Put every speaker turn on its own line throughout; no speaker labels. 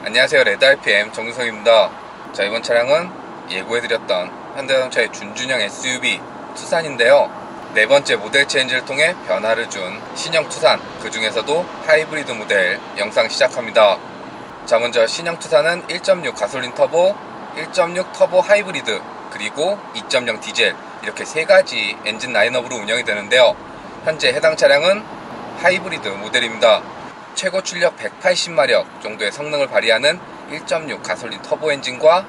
안녕하세요, 레드RPM 정유성입니다. 자, 이번 차량은 예고해드렸던 현대자동차의 준준형 SUV 투산인데요. 네 번째 모델 체인지를 통해 변화를 준 신형 투산, 그 중에서도 하이브리드 모델 영상 시작합니다. 자, 먼저 신형 투산은 1.6 가솔린 터보, 1.6 터보 하이브리드, 그리고 2.0 디젤, 이렇게 세 가지 엔진 라인업으로 운영이 되는데요. 현재 해당 차량은 하이브리드 모델입니다. 최고 출력 180마력 정도의 성능을 발휘하는 1.6 가솔린 터보 엔진과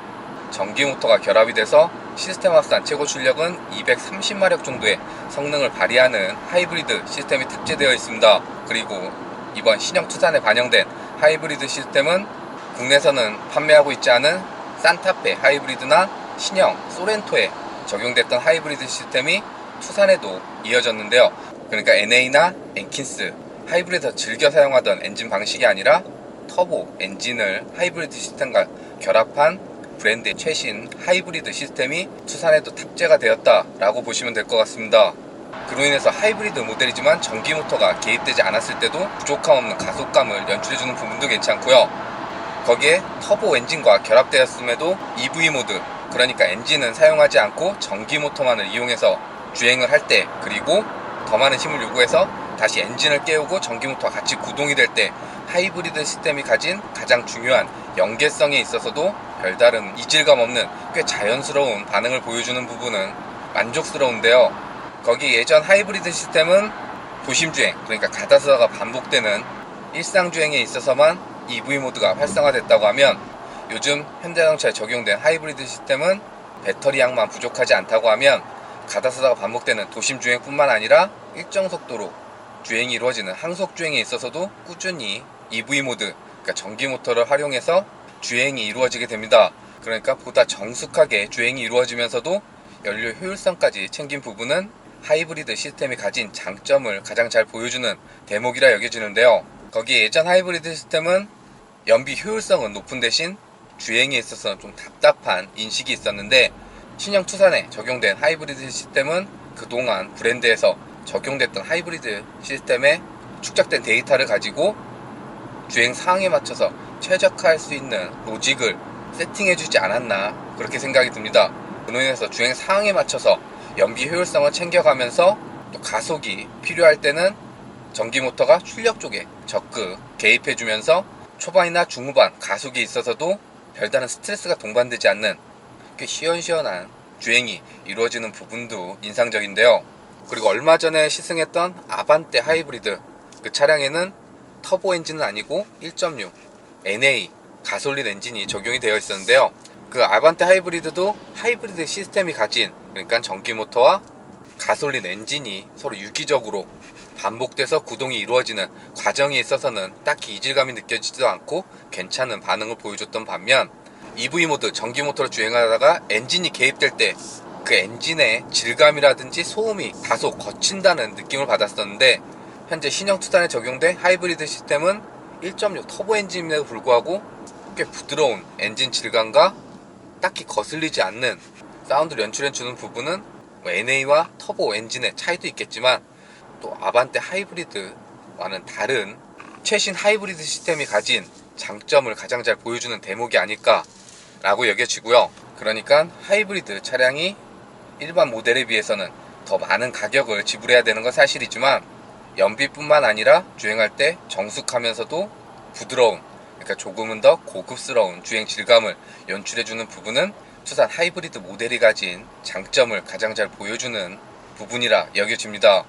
전기 모터가 결합이 돼서 시스템 합산 최고 출력은 230마력 정도의 성능을 발휘하는 하이브리드 시스템이 탑재되어 있습니다. 그리고 이번 신형 투산에 반영된 하이브리드 시스템은 국내에서는 판매하고 있지 않은 산타페 하이브리드나 신형 소렌토에 적용됐던 하이브리드 시스템이 투산에도 이어졌는데요. 그러니까 NA나 엔킨스 하이브리드에서 즐겨 사용하던 엔진 방식이 아니라 터보 엔진을 하이브리드 시스템과 결합한 브랜드의 최신 하이브리드 시스템이 투산에도 탑재가 되었다라고 보시면 될 것 같습니다. 그로 인해서 하이브리드 모델이지만 전기 모터가 개입되지 않았을 때도 부족함 없는 가속감을 연출해주는 부분도 괜찮고요. 거기에 터보 엔진과 결합되었음에도 EV 모드, 그러니까 엔진은 사용하지 않고 전기 모터만을 이용해서 주행을 할 때, 그리고 더 많은 힘을 요구해서 다시 엔진을 깨우고 전기모터와 같이 구동이 될 때 하이브리드 시스템이 가진 가장 중요한 연계성에 있어서도 별다른 이질감 없는 꽤 자연스러운 반응을 보여주는 부분은 만족스러운데요. 거기 예전 하이브리드 시스템은 도심주행, 그러니까 가다스다가 반복되는 일상주행에 있어서만 EV 모드가 활성화됐다고 하면, 요즘 현대자동차에 적용된 하이브리드 시스템은 배터리 양만 부족하지 않다고 하면 가다스다가 반복되는 도심주행뿐만 아니라 일정 속도로 주행이 이루어지는 항속주행에 있어서도 꾸준히 EV 모드, 그러니까 전기 모터를 활용해서 주행이 이루어지게 됩니다. 그러니까 보다 정숙하게 주행이 이루어지면서도 연료 효율성까지 챙긴 부분은 하이브리드 시스템이 가진 장점을 가장 잘 보여주는 대목이라 여겨지는데요. 거기에 예전 하이브리드 시스템은 연비 효율성은 높은 대신 주행에 있어서는 좀 답답한 인식이 있었는데, 신형 투산에 적용된 하이브리드 시스템은 그동안 브랜드에서 적용됐던 하이브리드 시스템에 축적된 데이터를 가지고 주행 상황에 맞춰서 최적화할 수 있는 로직을 세팅해주지 않았나, 그렇게 생각이 듭니다. 그로 인해서 주행 상황에 맞춰서 연비 효율성을 챙겨가면서 또 가속이 필요할 때는 전기 모터가 출력 쪽에 적극 개입해주면서 초반이나 중후반 가속에 있어서도 별다른 스트레스가 동반되지 않는 꽤 시원시원한 주행이 이루어지는 부분도 인상적인데요. 그리고 얼마 전에 시승했던 아반떼 하이브리드, 그 차량에는 터보 엔진은 아니고 1.6 NA 가솔린 엔진이 적용이 되어 있었는데요. 그 아반떼 하이브리드도 하이브리드 시스템이 가진, 그러니까 전기 모터와 가솔린 엔진이 서로 유기적으로 반복돼서 구동이 이루어지는 과정에 있어서는 딱히 이질감이 느껴지지도 않고 괜찮은 반응을 보여줬던 반면, EV 모드 전기 모터로 주행하다가 엔진이 개입될 때 그 엔진의 질감이라든지 소음이 다소 거친다는 느낌을 받았었는데, 현재 신형 투산에 적용된 하이브리드 시스템은 1.6 터보 엔진임에도 불구하고 꽤 부드러운 엔진 질감과 딱히 거슬리지 않는 사운드를 연출해주는 부분은 NA와 터보 엔진의 차이도 있겠지만 또 아반떼 하이브리드와는 다른 최신 하이브리드 시스템이 가진 장점을 가장 잘 보여주는 대목이 아닐까 라고 여겨지고요. 그러니까 하이브리드 차량이 일반 모델에 비해서는 더 많은 가격을 지불해야 되는 건 사실이지만, 연비뿐만 아니라 주행할 때 정숙하면서도 부드러운, 그러니까 조금은 더 고급스러운 주행 질감을 연출해주는 부분은 투산 하이브리드 모델이 가진 장점을 가장 잘 보여주는 부분이라 여겨집니다.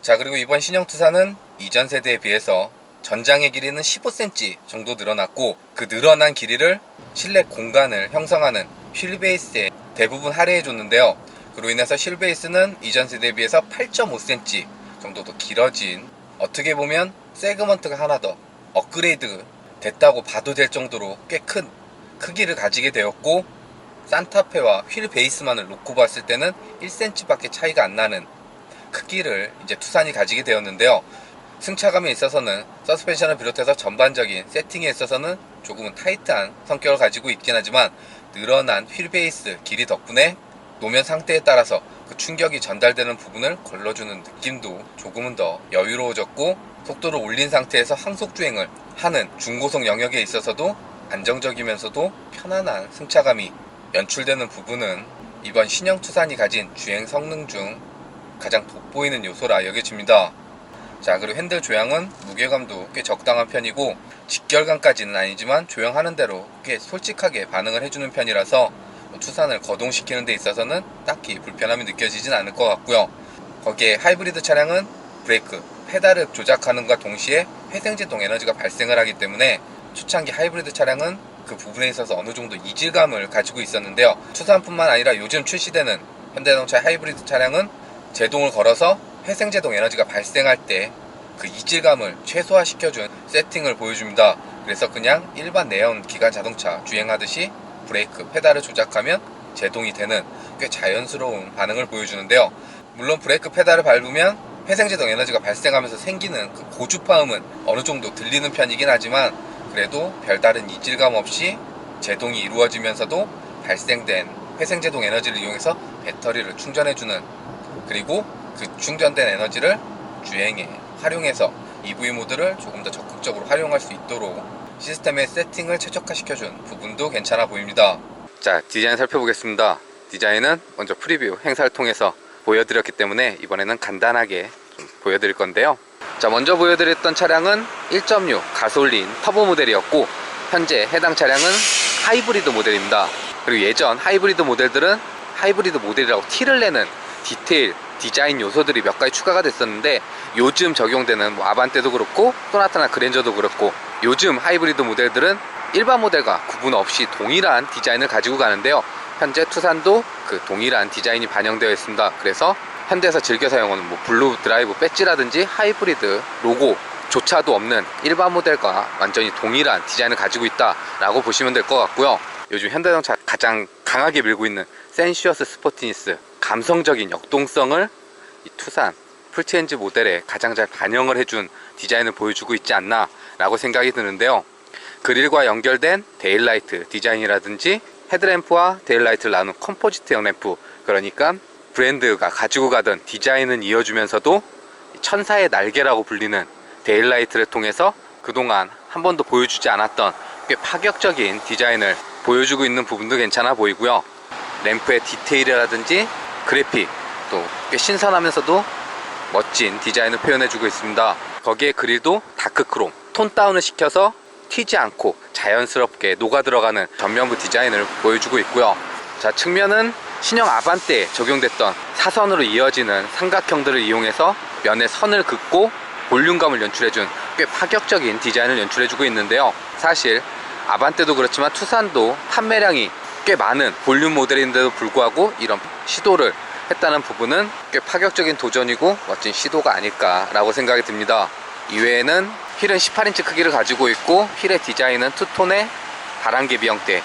자, 그리고 이번 신형 투산은 이전 세대에 비해서 전장의 길이는 15cm 정도 늘어났고, 그 늘어난 길이를 실내 공간을 형성하는 휠베이스에 대부분 할애해줬는데요. 그로 인해서 휠베이스는 이전 세대에 비해서 8.5cm 정도 더 길어진, 어떻게 보면 세그먼트가 하나 더 업그레이드 됐다고 봐도 될 정도로 꽤 큰 크기를 가지게 되었고, 산타페와 휠베이스만을 놓고 봤을 때는 1cm 밖에 차이가 안 나는 크기를 이제 투산이 가지게 되었는데요. 승차감에 있어서는 서스펜션을 비롯해서 전반적인 세팅에 있어서는 조금은 타이트한 성격을 가지고 있긴 하지만, 늘어난 휠베이스 길이 덕분에 노면 상태에 따라서 그 충격이 전달되는 부분을 걸러주는 느낌도 조금은 더 여유로워졌고, 속도를 올린 상태에서 항속주행을 하는 중고속 영역에 있어서도 안정적이면서도 편안한 승차감이 연출되는 부분은 이번 신형 투산이 가진 주행 성능 중 가장 돋보이는 요소라 여겨집니다. 자, 그리고 핸들 조향은 무게감도 꽤 적당한 편이고 직결감까지는 아니지만 조향하는 대로 꽤 솔직하게 반응을 해주는 편이라서 투산을 거동시키는 데 있어서는 딱히 불편함이 느껴지진 않을 것 같고요. 거기에 하이브리드 차량은 브레이크, 페달을 조작하는과 동시에 회생제동 에너지가 발생을 하기 때문에 초창기 하이브리드 차량은 그 부분에 있어서 어느 정도 이질감을 가지고 있었는데요. 투산뿐만 아니라 요즘 출시되는 현대자동차 하이브리드 차량은 제동을 걸어서 회생제동 에너지가 발생할 때 그 이질감을 최소화시켜준 세팅을 보여줍니다. 그래서 그냥 일반 내연 기관 자동차 주행하듯이 브레이크, 페달을 조작하면 제동이 되는 꽤 자연스러운 반응을 보여주는데요. 물론 브레이크, 페달을 밟으면 회생제동 에너지가 발생하면서 생기는 그 고주파음은 어느 정도 들리는 편이긴 하지만 그래도 별다른 이질감 없이 제동이 이루어지면서도 발생된 회생제동 에너지를 이용해서 배터리를 충전해주는, 그리고 그 충전된 에너지를 주행에 활용해서 EV 모드를 조금 더 적극적으로 활용할 수 있도록 시스템의 세팅을 최적화시켜준 부분도 괜찮아 보입니다. 자, 디자인 살펴보겠습니다. 디자인은 먼저 프리뷰 행사를 통해서 보여드렸기 때문에 이번에는 간단하게 좀 보여드릴 건데요. 자, 먼저 보여드렸던 차량은 1.6 가솔린 터보 모델이었고 현재 해당 차량은 하이브리드 모델입니다. 그리고 예전 하이브리드 모델들은 하이브리드 모델이라고 티를 내는 디테일, 디자인 요소들이 몇 가지 추가가 됐었는데 요즘 적용되는 뭐 아반떼도 그렇고 소나타나 그랜저도 그렇고 요즘 하이브리드 모델들은 일반 모델과 구분 없이 동일한 디자인을 가지고 가는데요. 현재 투산도 그 동일한 디자인이 반영되어 있습니다. 그래서 현대에서 즐겨 사용하는 뭐 블루 드라이브 배지라든지 하이브리드 로고조차도 없는 일반 모델과 완전히 동일한 디자인을 가지고 있다라고 보시면 될 것 같고요. 요즘 현대자동차 가장 강하게 밀고 있는 센슈어스 스포티니스, 감성적인 역동성을 이 투산 풀체인지 모델에 가장 잘 반영을 해준 디자인을 보여주고 있지 않나 라고 생각이 드는데요. 그릴과 연결된 데일라이트 디자인이라든지 헤드램프와 데일라이트를 나눈 컴포지트형 램프, 그러니까 브랜드가 가지고 가던 디자인은 이어주면서도 천사의 날개라고 불리는 데일라이트를 통해서 그동안 한 번도 보여주지 않았던 꽤 파격적인 디자인을 보여주고 있는 부분도 괜찮아 보이고요. 램프의 디테일이라든지 그래픽 또 꽤 신선하면서도 멋진 디자인을 표현해주고 있습니다. 거기에 그릴도 다크크롬, 톤 다운을 시켜서 튀지 않고 자연스럽게 녹아들어가는 전면부 디자인을 보여주고 있고요. 자, 측면은 신형 아반떼에 적용됐던 사선으로 이어지는 삼각형들을 이용해서 면에 선을 긋고 볼륨감을 연출해준 꽤 파격적인 디자인을 연출해주고 있는데요. 사실 아반떼도 그렇지만 투산도 판매량이 꽤 많은 볼륨 모델인데도 불구하고 이런 시도를 했다는 부분은 꽤 파격적인 도전이고 멋진 시도가 아닐까라고 생각이 듭니다. 이외에는 휠은 18인치 크기를 가지고 있고 휠의 디자인은 투톤의 다란계 미형대,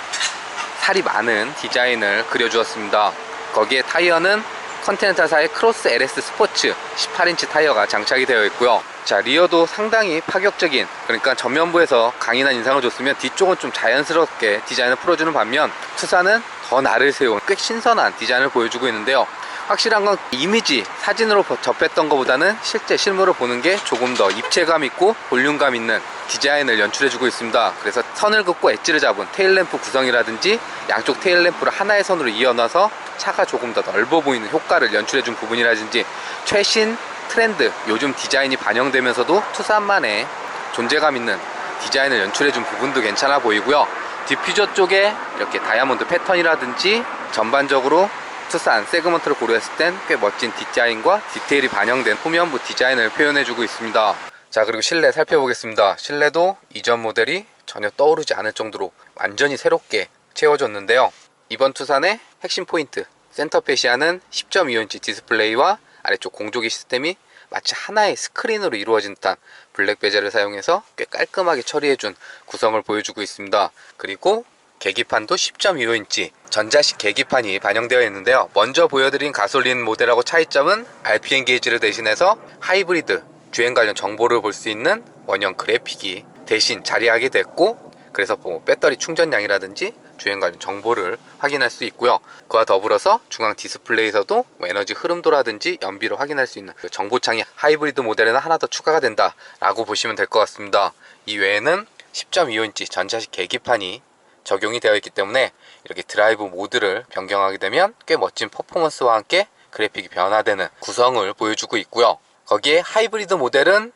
살이 많은 디자인을 그려주었습니다. 거기에 타이어는 컨티넨탈사의 크로스 LS 스포츠 18인치 타이어가 장착이 되어 있고요. 자, 리어도 상당히 파격적인, 그러니까 전면부에서 강인한 인상을 줬으면 뒤쪽은 좀 자연스럽게 디자인을 풀어주는 반면 투산은 더 날을 세운 꽤 신선한 디자인을 보여주고 있는데요. 확실한 건 이미지 사진으로 접했던 것보다는 실제 실물을 보는 게 조금 더 입체감 있고 볼륨감 있는 디자인을 연출해주고 있습니다. 그래서 선을 긋고 엣지를 잡은 테일램프 구성이라든지 양쪽 테일램프를 하나의 선으로 이어놔서 차가 조금 더 넓어 보이는 효과를 연출해준 부분이라든지 최신 트렌드, 요즘 디자인이 반영되면서도 투산만의 존재감 있는 디자인을 연출해준 부분도 괜찮아 보이고요. 디퓨저 쪽에 이렇게 다이아몬드 패턴이라든지 전반적으로 투산 세그먼트를 고려했을 땐 꽤 멋진 디자인과 디테일이 반영된 후면부 디자인을 표현해주고 있습니다. 자, 그리고 실내 살펴보겠습니다. 실내도 이전 모델이 전혀 떠오르지 않을 정도로 완전히 새롭게 채워졌는데요. 이번 투산의 핵심 포인트, 센터 페시아는 10.25인치 디스플레이와 아래쪽 공조기 시스템이 마치 하나의 스크린으로 이루어진 듯한 블랙 베젤을 사용해서 꽤 깔끔하게 처리해준 구성을 보여주고 있습니다. 그리고 계기판도 10.25인치 전자식 계기판이 반영되어 있는데요. 먼저 보여드린 가솔린 모델하고 차이점은 RPM 게이지를 대신해서 하이브리드 주행 관련 정보를 볼 수 있는 원형 그래픽이 대신 자리하게 됐고, 그래서 뭐 배터리 충전량이라든지 주행 관련 정보를 확인할 수 있고요. 그와 더불어서 중앙 디스플레이에서도 뭐 에너지 흐름도라든지 연비를 확인할 수 있는 그 정보창이 하이브리드 모델에는 하나 더 추가가 된다 라고 보시면 될 것 같습니다. 이외에는 10.25인치 전자식 계기판이 적용이 되어 있기 때문에 이렇게 드라이브 모드를 변경하게 되면 꽤 멋진 퍼포먼스와 함께 그래픽이 변화되는 구성을 보여주고 있고요. 거기에 하이브리드 모델은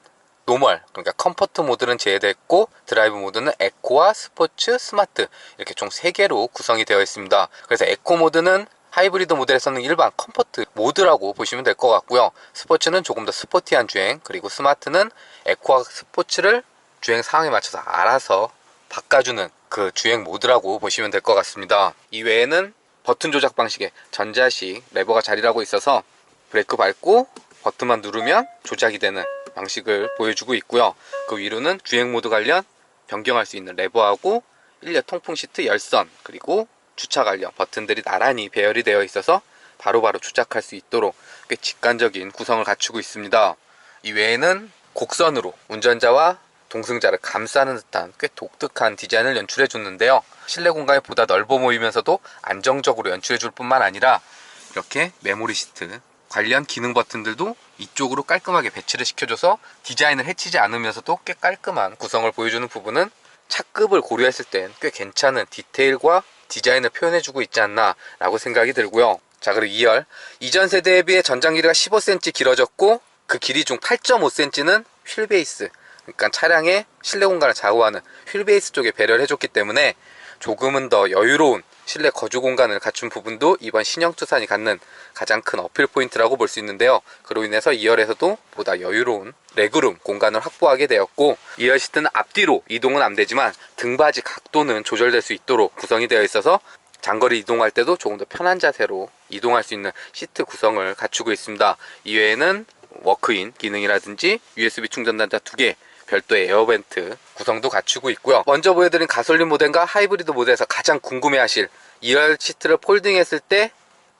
노멀, 그러니까 컴포트 모드는 제외됐고 드라이브 모드는 에코와 스포츠, 스마트 이렇게 총 3개로 구성이 되어 있습니다. 그래서 에코 모드는 하이브리드 모델에서는 일반 컴포트 모드라고 보시면 될 것 같고요. 스포츠는 조금 더 스포티한 주행, 그리고 스마트는 에코와 스포츠를 주행 상황에 맞춰서 알아서 바꿔주는 그 주행 모드라고 보시면 될 것 같습니다. 이외에는 버튼 조작 방식의 전자식 레버가 자리를 하고 있어서 브레이크 밟고 버튼만 누르면 조작이 되는 방식을 보여주고 있고요. 그 위로는 주행 모드 관련 변경할 수 있는 레버하고 일렬 통풍 시트 열선, 그리고 주차 관련 버튼들이 나란히 배열이 되어 있어서 바로바로 조작할 수 있도록 꽤 직관적인 구성을 갖추고 있습니다. 이외에는 곡선으로 운전자와 동승자를 감싸는 듯한 꽤 독특한 디자인을 연출해 줬는데요. 실내 공간이 보다 넓어 보이면서도 안정적으로 연출해 줄 뿐만 아니라 이렇게 메모리 시트 관련 기능 버튼들도 이쪽으로 깔끔하게 배치를 시켜줘서 디자인을 해치지 않으면서도 꽤 깔끔한 구성을 보여주는 부분은 차급을 고려했을 땐 꽤 괜찮은 디테일과 디자인을 표현해주고 있지 않나 라고 생각이 들고요. 자, 그리고 2열 이전 세대에 비해 전장 길이가 15cm 길어졌고 그 길이 중 8.5cm는 휠베이스, 그러니까 차량의 실내 공간을 좌우하는 휠베이스 쪽에 배려를 해줬기 때문에 조금은 더 여유로운 실내 거주 공간을 갖춘 부분도 이번 신형 투싼이 갖는 가장 큰 어필 포인트라고 볼 수 있는데요. 그로 인해서 2열에서도 보다 여유로운 레그룸 공간을 확보하게 되었고, 2열 시트는 앞뒤로 이동은 안 되지만 등받이 각도는 조절될 수 있도록 구성이 되어 있어서 장거리 이동할 때도 조금 더 편한 자세로 이동할 수 있는 시트 구성을 갖추고 있습니다. 이외에는 워크인 기능이라든지 USB 충전단자 2개, 별도의 에어벤트 구성도 갖추고 있고요. 먼저 보여드린 가솔린 모델과 하이브리드 모델에서 가장 궁금해하실 2열 시트를 폴딩했을 때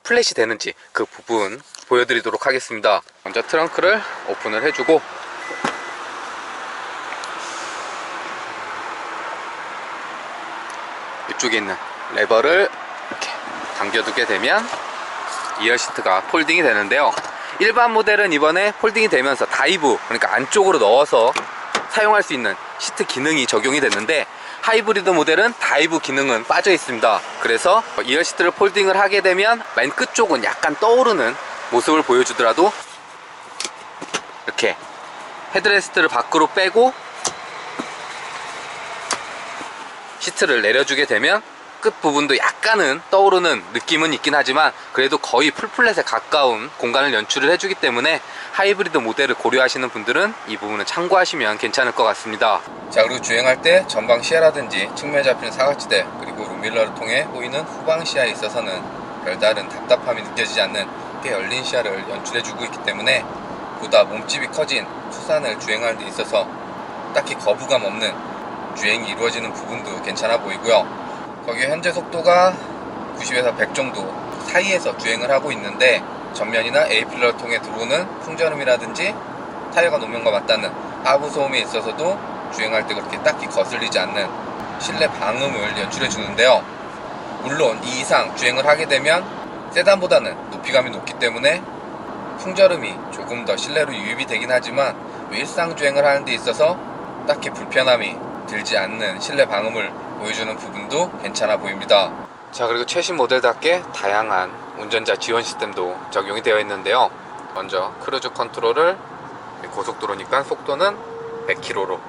플랫이 되는지 그 부분 보여드리도록 하겠습니다. 먼저 트렁크를 오픈을 해주고 이쪽에 있는 레버를 이렇게 당겨두게 되면 2열 시트가 폴딩이 되는데요. 일반 모델은 이번에 폴딩이 되면서 다이브, 그러니까 안쪽으로 넣어서 사용할 수 있는 시트 기능이 적용이 됐는데, 하이브리드 모델은 다이브 기능은 빠져 있습니다. 그래서 2열 시트를 폴딩을 하게 되면 맨 끝쪽은 약간 떠오르는 모습을 보여주더라도 이렇게 헤드레스트를 밖으로 빼고 시트를 내려주게 되면 끝부분도 약간은 떠오르는 느낌은 있긴 하지만 그래도 거의 풀플랫에 가까운 공간을 연출을 해주기 때문에 하이브리드 모델을 고려하시는 분들은 이 부분을 참고하시면 괜찮을 것 같습니다. 자, 그리고 주행할 때 전방 시야라든지 측면에 잡히는 사각지대, 그리고 룸밀러를 통해 보이는 후방 시야에 있어서는 별다른 답답함이 느껴지지 않는 꽤 열린 시야를 연출해주고 있기 때문에 보다 몸집이 커진 투싼을 주행하는 데 있어서 딱히 거부감 없는 주행이 이루어지는 부분도 괜찮아 보이고요. 거기에 현재 속도가 90에서 100 정도 사이에서 주행을 하고 있는데, 전면이나 A필러를 통해 들어오는 풍절음이라든지 타이어가 노면과 맞닿는 하부 소음에 있어서도 주행할 때 그렇게 딱히 거슬리지 않는 실내 방음을 연출해 주는데요. 물론 이 이상 주행을 하게 되면 세단보다는 높이감이 높기 때문에 풍절음이 조금 더 실내로 유입이 되긴 하지만 일상 주행을 하는 데 있어서 딱히 불편함이 들지 않는 실내 방음을 보여주는 부분도 괜찮아 보입니다. 자, 그리고 최신 모델답게 다양한 운전자 지원 시스템도 적용이 되어 있는데요. 먼저 크루즈 컨트롤을 고속도로니까 속도는 100km로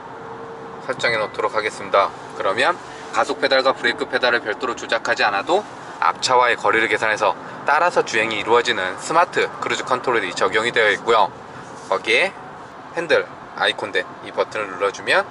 설정해 놓도록 하겠습니다. 그러면 가속 페달과 브레이크 페달을 별도로 조작하지 않아도 앞차와의 거리를 계산해서 따라서 주행이 이루어지는 스마트 크루즈 컨트롤이 적용이 되어 있고요. 거기에 핸들 아이콘된 이 버튼을 눌러주면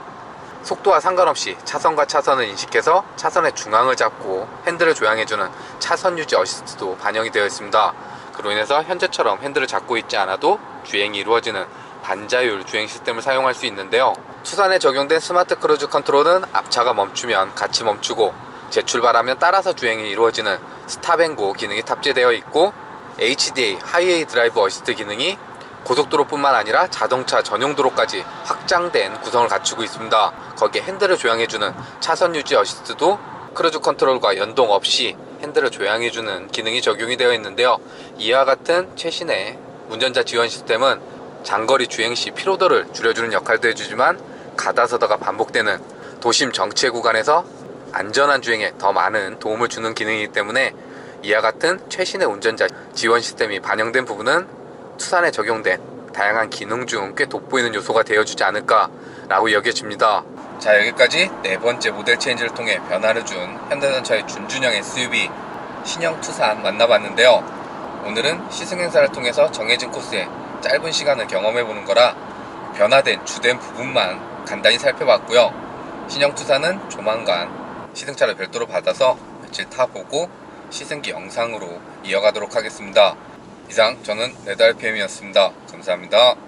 속도와 상관없이 차선과 차선을 인식해서 차선의 중앙을 잡고 핸들을 조향해주는 차선 유지 어시스트도 반영이 되어 있습니다. 그로 인해서 현재처럼 핸들을 잡고 있지 않아도 주행이 이루어지는 반자율 주행 시스템을 사용할 수 있는데요. 투싼에 적용된 스마트 크루즈 컨트롤은 앞차가 멈추면 같이 멈추고 재출발하면 따라서 주행이 이루어지는 스탑앤고 기능이 탑재되어 있고, HDA 하이웨이 드라이브 어시스트 기능이 고속도로뿐만 아니라 자동차 전용 도로까지 확장된 구성을 갖추고 있습니다. 거기에 핸들을 조향해주는 차선 유지 어시스트도 크루즈 컨트롤과 연동 없이 핸들을 조향해주는 기능이 적용이 되어 있는데요. 이와 같은 최신의 운전자 지원 시스템은 장거리 주행 시 피로도를 줄여주는 역할도 해주지만 가다서다가 반복되는 도심 정체 구간에서 안전한 주행에 더 많은 도움을 주는 기능이기 때문에 이와 같은 최신의 운전자 지원 시스템이 반영된 부분은 투싼에 적용된 다양한 기능 중 꽤 돋보이는 요소가 되어주지 않을까 라고 여겨집니다. 자, 여기까지 네 번째 모델 체인지를 통해 변화를 준 현대자동차의 준준형 SUV 신형 투싼 만나봤는데요. 오늘은 시승 행사를 통해서 정해진 코스에 짧은 시간을 경험해보는 거라 변화된 주된 부분만 간단히 살펴봤고요. 신형 투싼은 조만간 시승차를 별도로 받아서 며칠 타보고 시승기 영상으로 이어가도록 하겠습니다. 이상 저는 레드RPM이었습니다. 감사합니다.